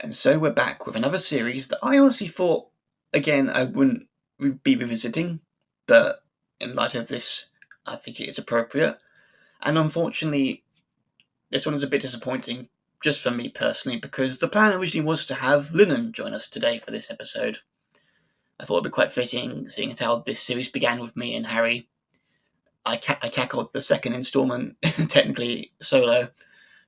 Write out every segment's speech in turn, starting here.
And so we're back with another series that I honestly thought, again, I wouldn't be revisiting, but in light of this, I think it is appropriate. And unfortunately, this one is a bit disappointing, just for me personally, because the plan originally was to have Lennon join us today for this episode. I thought it would be quite fitting, seeing as how this series began with me and Harry. I tackled the second instalment, technically solo,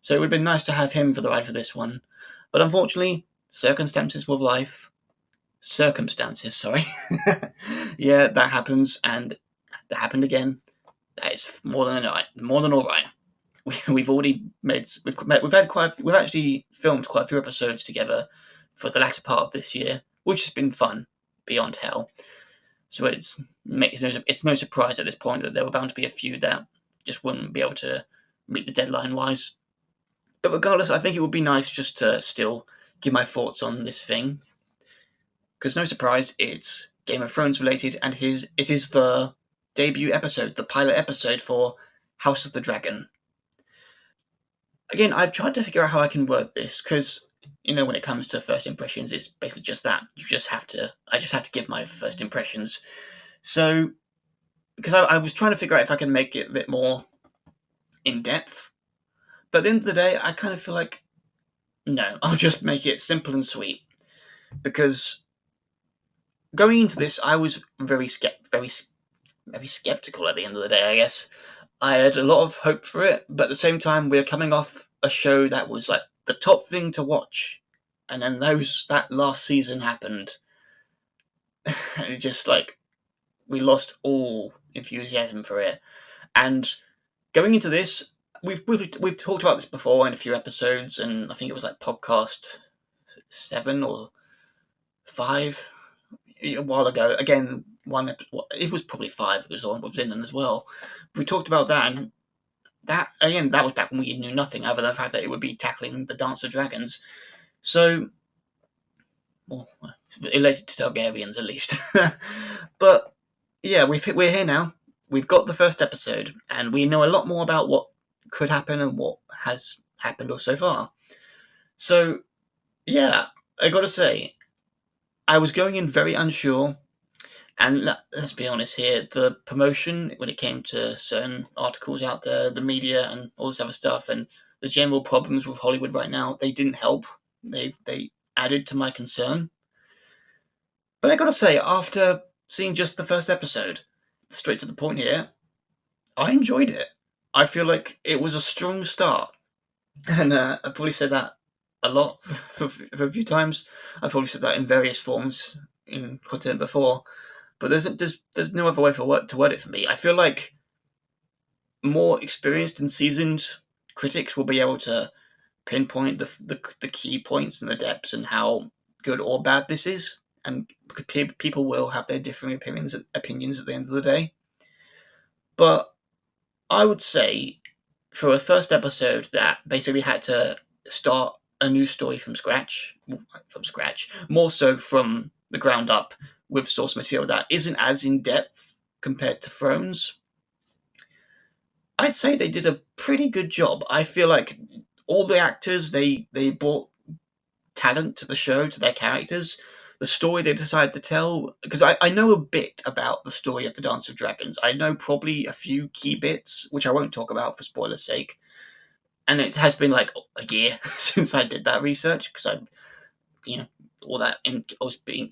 so it would have been nice to have him for the ride for this one. But unfortunately, circumstances with life. Circumstances, sorry. Yeah, that happens, and that happened again. That is more than all right. We've already we've actually filmed quite a few episodes together for the latter part of this year, which has been fun beyond hell. So it's no surprise at this point that there were bound to be a few that just wouldn't be able to meet the deadline wise. But regardless, I think it would be nice just to still give my thoughts on this thing. Because no surprise, it's Game of Thrones related, and it is the debut episode, the pilot episode for House of the Dragon. Again, I've tried to figure out how I can word this, because, when it comes to first impressions, it's basically just that. I just have to give my first impressions. So, because I was trying to figure out if I can make it a bit more in-depth, but at the end of the day, I kind of feel like, no, I'll just make it simple and sweet. Because going into this, I was very skeptical at the end of the day, I guess. I had a lot of hope for it, but at the same time, we were coming off a show that was like the top thing to watch. And then that last season happened. And it just we lost all enthusiasm for it. And going into this, we've talked about this before in a few episodes, and I think it was like podcast 7 or 5 a while ago. Again, it was probably 5. It was on with Lennon as well. We talked about that, and that was back when we knew nothing other than the fact that it would be tackling the Dance of Dragons. So, well, related to Targaryens at least. But yeah, we're here now. We've got the first episode, and we know a lot more about what could happen and what has happened so far. So, yeah, I gotta say, I was going in very unsure, and let's be honest here, the promotion, when it came to certain articles out there, the media and all this other stuff, and the general problems with Hollywood right now, they didn't help. They added to my concern. But I gotta say, after seeing just the first episode, straight to the point here, I enjoyed it. I feel like it was a strong start. And I've probably said that a lot for a few times. I've probably said that in various forms in content before. But there's no other way to word it for me. I feel like more experienced and seasoned critics will be able to pinpoint the key points and the depths and how good or bad this is. And people will have their differing opinions at the end of the day. But I would say, for a first episode that basically had to start a new story from scratch, more so from the ground up with source material that isn't as in-depth compared to Thrones, I'd say they did a pretty good job. I feel like all the actors, they brought talent to the show, to their characters. The story they decided to tell, because I know a bit about the story of the Dance of Dragons. I know probably a few key bits, which I won't talk about for spoiler's sake. And it has been like a year since I did that research, because all that I was being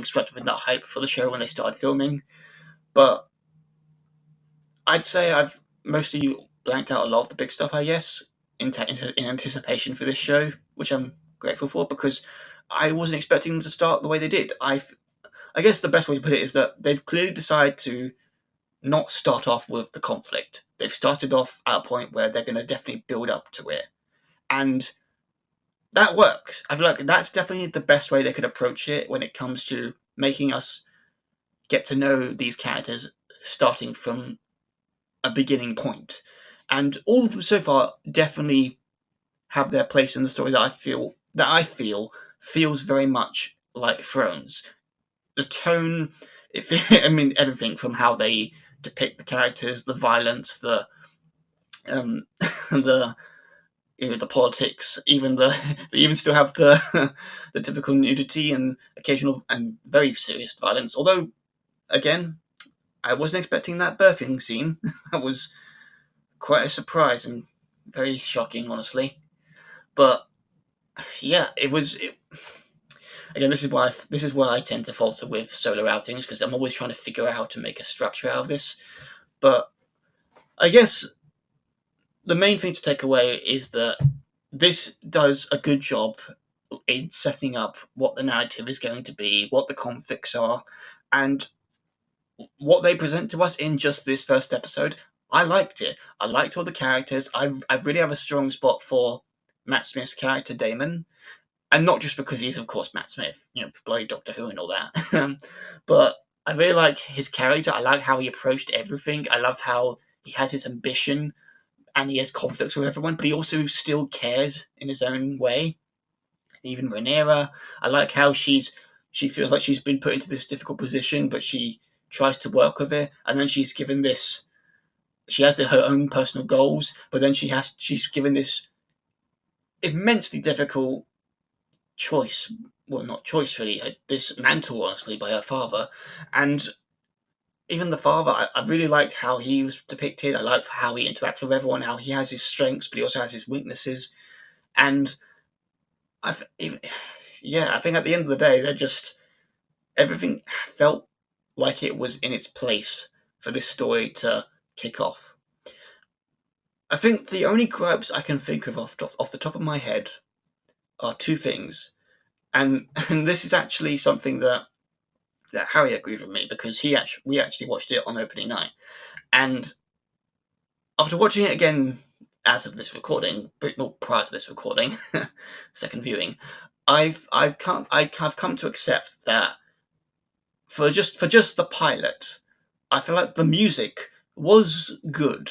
swept up in that hype for the show when they started filming. But I'd say I've mostly blanked out a lot of the big stuff, I guess, in anticipation for this show, which I'm grateful for, because I wasn't expecting them to start the way they did. I guess the best way to put it is that they've clearly decided to not start off with the conflict. They've started off at a point where they're going to definitely build up to it. And that works. I feel like that's definitely the best way they could approach it when it comes to making us get to know these characters starting from a beginning point. And all of them so far definitely have their place in the story that I feel feels very much like Thrones. The tone, everything from how they depict the characters, the violence, the the politics, even they even still have the the typical nudity and occasional and very serious violence. Although, again, I wasn't expecting that birthing scene. That was quite a surprise and very shocking, honestly. But yeah, it was. Again, this is why I tend to falter with solo outings, because I'm always trying to figure out how to make a structure out of this. But I guess the main thing to take away is that this does a good job in setting up what the narrative is going to be, what the conflicts are, and what they present to us in just this first episode. I liked it. I liked all the characters. I really have a strong spot for Matt Smith's character Damon, and not just because he's of course Matt Smith, bloody Doctor Who and all that, but I really like his character. I like how he approached everything. I love how he has his ambition and he has conflicts with everyone, but he also still cares in his own way. Even Rhaenyra, I like how she feels like she's been put into this difficult position, but she tries to work with it, and then she's given this. She has her own personal goals, but then she's given this immensely difficult choice. Well, not choice really. This mantle, honestly, by her father, and even the father. I really liked how he was depicted. I liked how he interacts with everyone. How he has his strengths, but he also has his weaknesses, and even I think at the end of the day, they're just everything felt like it was in its place for this story to kick off. I think the only gripes I can think of off the top of my head are two things, and this is actually something that Harry agreed with me because we actually watched it on opening night, and after watching it again as of this recording, but not prior to this recording, second viewing, I've come to accept that for just the pilot, I feel like the music was good,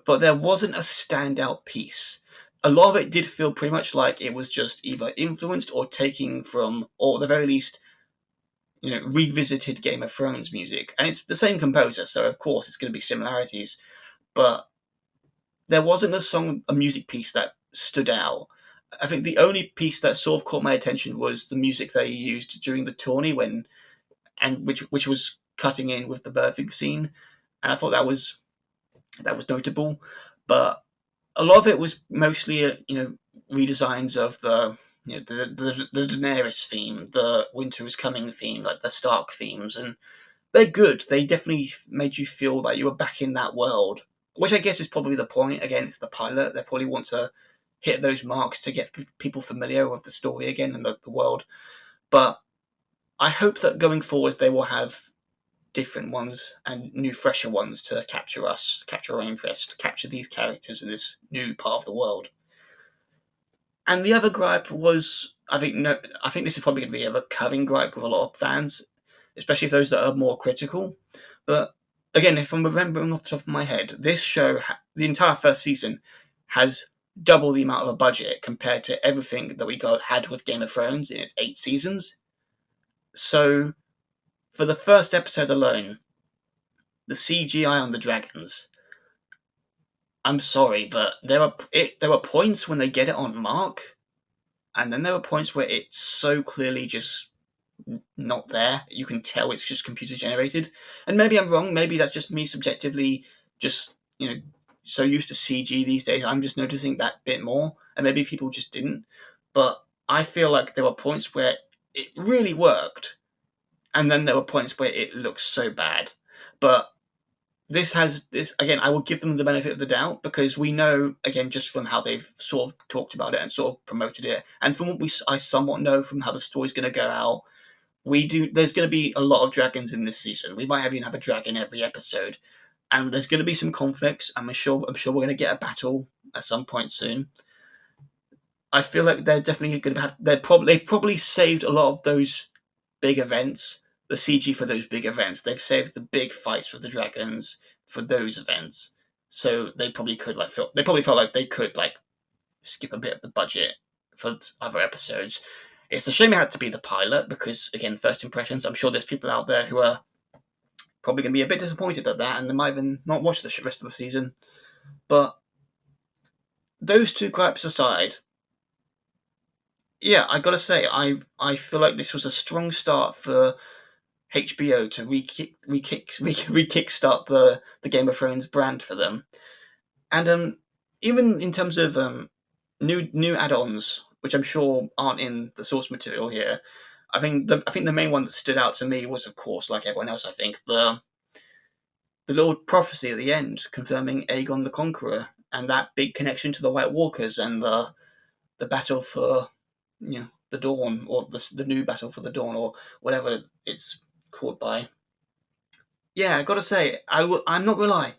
but there wasn't a standout piece. A lot of it did feel pretty much like it was just either influenced or taking from, or at the very least, revisited Game of Thrones music. And it's the same composer, so of course it's going to be similarities. But there wasn't a music piece that stood out. I think the only piece that sort of caught my attention was the music they used during the tourney which was cutting in with the birthing scene, and I thought that was notable. But a lot of it was mostly redesigns of the the Daenerys theme, the Winter is Coming theme, like the Stark themes, and they're good. They definitely made you feel like you were back in that world, which I guess is probably the point. Again, it's the pilot. They probably want to hit those marks to get people familiar with the story again and the world. But I hope that going forward they will have different ones and new, fresher ones to capture our interest, capture these characters in this new part of the world. And the other gripe was, I think this is probably going to be a recurring gripe with a lot of fans, especially those that are more critical. But again, if I'm remembering off the top of my head, this show, the entire first season, has double the amount of a budget compared to everything that we had with Game of Thrones in its 8 seasons. So, for the first episode alone, the CGI on the dragons, I'm sorry, but there were points when they get it on mark, and then there were points where it's so clearly just not there. You can tell it's just computer generated. And maybe I'm wrong. Maybe that's just me subjectively just, so used to CG these days. I'm just noticing that bit more. And maybe people just didn't. But I feel like there were points where it really worked. And then there were points where it looks so bad. But this again, I will give them the benefit of the doubt because we know, again, just from how they've sort of talked about it and sort of promoted it, and from what I somewhat know from how the story's going to go out, there's going to be a lot of dragons in this season. We might even have a dragon every episode, and there's going to be some conflicts. I'm sure we're going to get a battle at some point soon. I feel like they're definitely going to have. They've probably saved a lot of those big events, the CG for those big events. They've saved the big fights with the dragons for those events, so they probably could they probably felt like they could skip a bit of the budget for other episodes. It's a shame it had to be the pilot because, again, first impressions. I'm sure there's people out there who are probably going to be a bit disappointed at that, and they might even not watch the rest of the season. But those two gripes aside, yeah, I gotta say, I feel like this was a strong start for HBO to re-kickstart the Game of Thrones brand for them, and even in terms of new add-ons, which I'm sure aren't in the source material here. I think the main one that stood out to me was, of course, like everyone else, I think the little prophecy at the end confirming Aegon the Conqueror and that big connection to the White Walkers and the battle for the Dawn, or the new battle for the Dawn, or whatever it's called by. Yeah, I gotta say, I'm not gonna lie,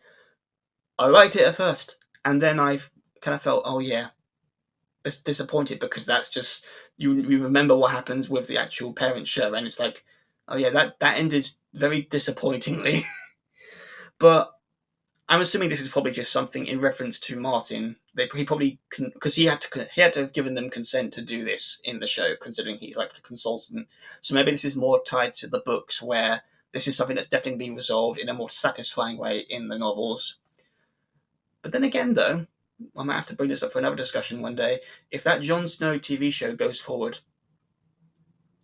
I liked it at first, and then I've kind of felt, oh yeah, it's disappointed because that's just you remember what happens with the actual parent show, and it's like, oh yeah, that ended very disappointingly. But I'm assuming this is probably just something in reference to Martin. He probably because he had to have given them consent to do this in the show, considering he's like the consultant. So maybe this is more tied to the books, where this is something that's definitely being resolved in a more satisfying way in the novels. But then again, though, I might have to bring this up for another discussion one day. If that Jon Snow TV show goes forward,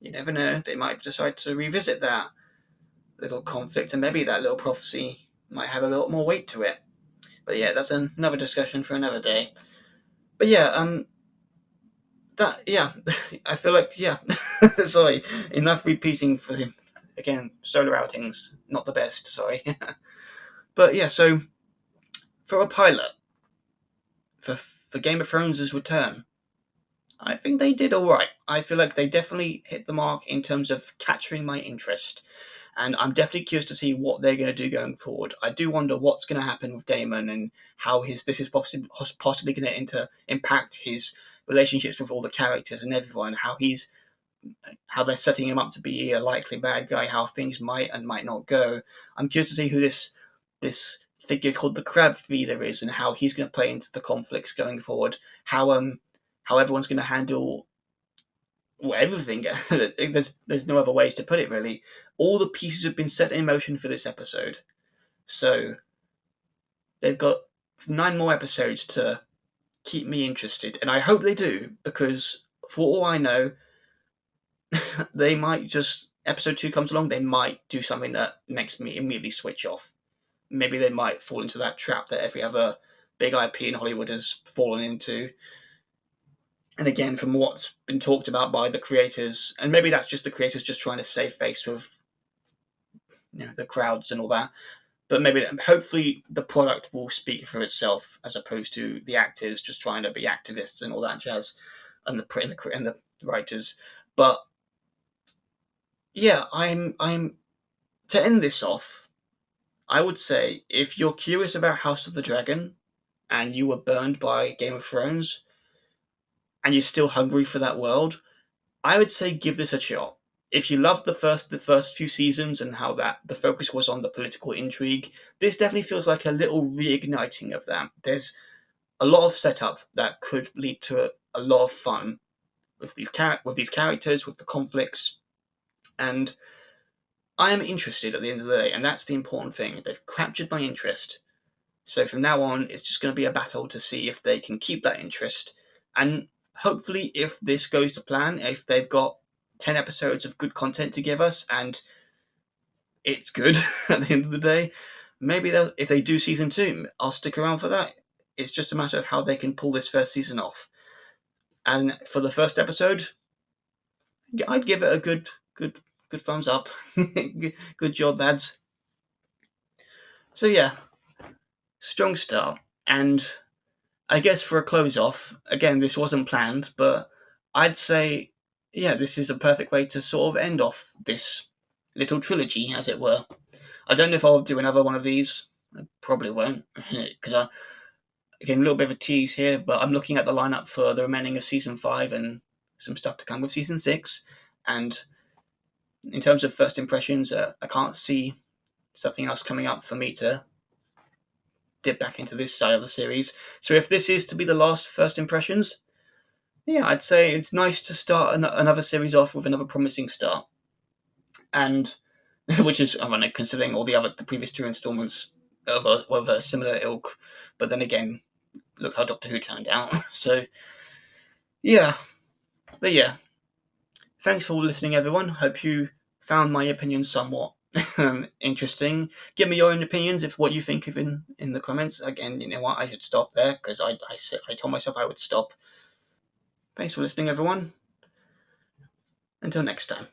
you never know. They might decide to revisit that little conflict, and maybe that little prophecy might have a little more weight to it. But yeah, that's another discussion for another day. But yeah, that yeah, I feel like yeah. Sorry, enough repeating for him. Again, solo outings not the best. Sorry, but yeah. So for a pilot for Game of Thrones' return, I think they did all right. I feel like they definitely hit the mark in terms of capturing my interest. And I'm definitely curious to see what they're going to do going forward. I do wonder what's going to happen with Daemon and how this is possibly going to impact his relationships with all the characters and everyone. How they're setting him up to be a likely bad guy. How things might and might not go. I'm curious to see who this figure called the Crab Feeder is and how he's going to play into the conflicts going forward. How everyone's going to handle everything. There's no other ways to put it, really. All the pieces have been set in motion for this episode, so they've got 9 more episodes to keep me interested, and I hope they do, because for all I know, they might just episode 2 comes along, they might do something that makes me immediately switch off. Maybe they might fall into that trap that every other big IP in Hollywood has fallen into. And again, from what's been talked about by the creators, and maybe that's just the creators just trying to save face with the crowds and all that, but maybe hopefully the product will speak for itself as opposed to the actors just trying to be activists and all that jazz, and the writers. But yeah, I'm to end this off, I would say if you're curious about House of the Dragon and you were burned by Game of Thrones and you're still hungry for that world, I would say give this a shot. If you loved the first few seasons and how that the focus was on the political intrigue, this definitely feels like a little reigniting of that. There's a lot of setup that could lead to a lot of fun with these characters, with the conflicts, and I am interested at the end of the day, and that's the important thing. They've captured my interest. So from now on, it's just going to be a battle to see if they can keep that interest. And hopefully, if this goes to plan, if they've got 10 episodes of good content to give us, and it's good at the end of the day, maybe if they do season 2, I'll stick around for that. It's just a matter of how they can pull this first season off. And for the first episode, I'd give it a good thumbs up. Good job, lads. So yeah, strong start. And I guess for a close off, again, this wasn't planned, but I'd say, yeah, this is a perfect way to sort of end off this little trilogy, as it were. I don't know if I'll do another one of these. I probably won't, because again, a little bit of a tease here, but I'm looking at the lineup for the remaining of season 5 and some stuff to come with season 6. And in terms of first impressions, I can't see something else coming up for me to dip back into this side of the series. So if this is to be the last first impressions, yeah, I'd say it's nice to start another series off with another promising start. And which is ironic considering all the previous 2 installments of a similar ilk. But then again, look how Doctor Who turned out. So, yeah. But yeah, thanks for listening, everyone. Hope you found my opinions somewhat interesting. Give me your own opinions if what you think of in the comments. Again, you know what? I should stop there because I told myself I would stop. Thanks for listening, everyone. Until next time.